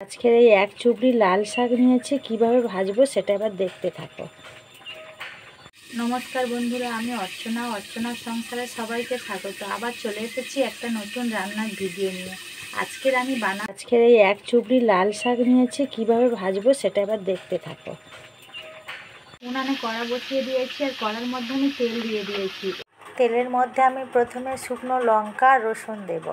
আজকের এই এক চুবড়ি লাল শাক নিয়েছে, কিভাবে ভাজবো সেটা এবার দেখতে থাকো। নমস্কার বন্ধুরা, আমি অর্চনার সংসারে সবাইকে স্বাগত। আবার চলে এসেছি একটা নতুন রান্নার ভিডিও নিয়ে। আজকের এই এক চুবড়ি লাল শাক নিয়েছে, কিভাবে ভাজবো সেটা এবার দেখতে থাকো। উনানে কড়া বসিয়ে দিয়েছি আর কড়ার মধ্যে আমি তেল দিয়ে দিয়েছি। তেলের মধ্যে আমি প্রথমে শুকনো লঙ্কা আর রসুন দেব।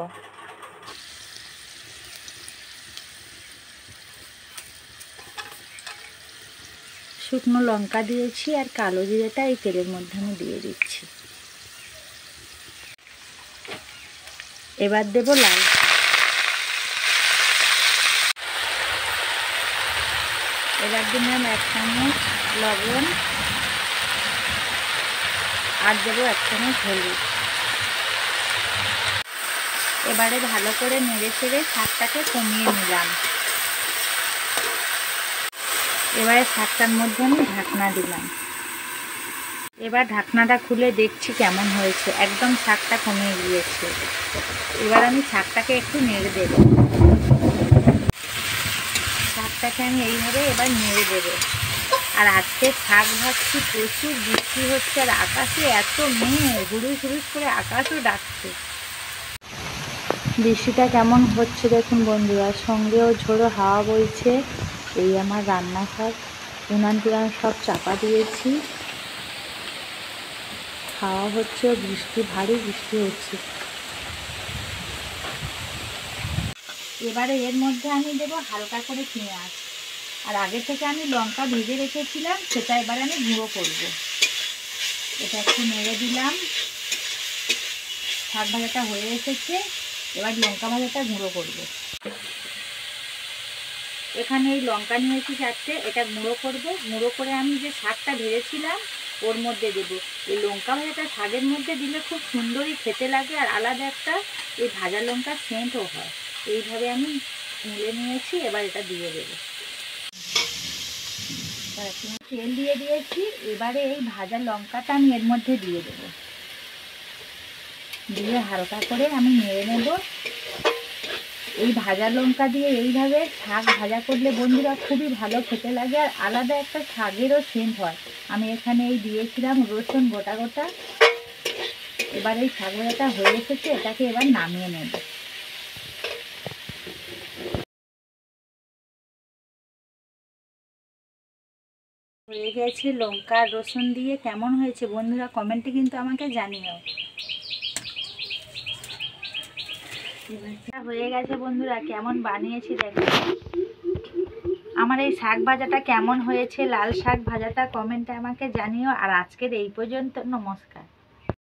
শুকনো লঙ্কা দিয়েছি আর কালো জিরেটা এই তেলের মধ্যে আমি দিয়ে দিচ্ছি। এবার দেব লাল শাক। এবার দিলাম 1 চামচ লবণ আর দেবো 1 চামচ হলুদ। এবারে ভালো করে নেড়ে চেড়ে শাকটাকে কমিয়ে নিলাম। এবারে শাকটার মধ্যে আমি ঢাকনা দিলাম। এবার ঢাকনাটা খুলে দেখছি কেমন হয়েছে, একদম শাকটা কমিয়ে গিয়েছে। এবার আমি শাকটাকে একটু নেড়ে দেব। শাকটাকে আমি এইভাবে এবার নেড়ে দেব। আর আজকে শাক ভাজছি, প্রচুর বৃষ্টি হচ্ছে আর আকাশে এত মেঘ, হুড়ুস হুড়ুস করে আকাশও ডাকছে। বৃষ্টিটা কেমন হচ্ছে দেখুন বন্ধুরা, সঙ্গেও ঝোড়ো হাওয়া বইছে। এই আমার রান্নাঘর, উনান টুনান সব চাপা দিয়েছি, হাওয়া হচ্ছে, বৃষ্টি, ভারী বৃষ্টি হচ্ছে। এবারে এর মধ্যে আমি দেবো হালকা করে পেঁয়াজ, আর আগে থেকে আমি লঙ্কা ভেজে রেখেছিলাম, সেটা এবারে আমি গুঁড়ো করব। এটা একটু নেড়ে দিলাম। শাক ভাজাটা হয়ে এসেছে, এবার লঙ্কা ভাজাটা গুঁড়ো করব। এখানে এই লঙ্কা নিয়েছি 4টে, এটা গুঁড়ো করব। গুঁড়ো করে আমি যে শাকটা ভেজেছিলাম ওর মধ্যে দেব। এই লঙ্কা ভাজাটা শাকের মধ্যে দিলে খুব সুন্দরই খেতে লাগে, আর আলাদা একটা এই ভাজা লঙ্কার সেন্টও হয়। এইভাবে আমি মিলে নিয়েছি, এবার এটা দিয়ে দেবো। তেল দিয়ে দিয়েছি, এবারে এই ভাজা লঙ্কাটা আমি এর মধ্যে দিয়ে দেবো। দিয়ে হালকা করে আমি নেড়ে নেব। এই ভাজা লঙ্কা দিয়ে এইভাবে শাক ভাজা করলে বন্ধুরা খুবই ভালো খেতে লাগে, আর আলাদা একটা শাকেরও সেন্ট হয়। আমি এখানে এই দিয়েছিলাম রসুন গোটা গোটা। এবার এই শাক ভাজাটা হয়ে এসেছে, এটাকে এবার নামিয়ে নেব। হয়ে গেছে লঙ্কা আর রসুন দিয়ে। কেমন হয়েছে বন্ধুরা কমেন্টে কিন্তু আমাকে জানিও। হয়ে গেছে বন্ধুরা, কেমন বানিয়েছি দেখো। আমার এই শাক ভাজাটা কেমন হয়েছে, লাল শাক ভাজাটা কমেন্টে আমাকে জানিও। আর আজকের এই পর্যন্ত, নমস্কার।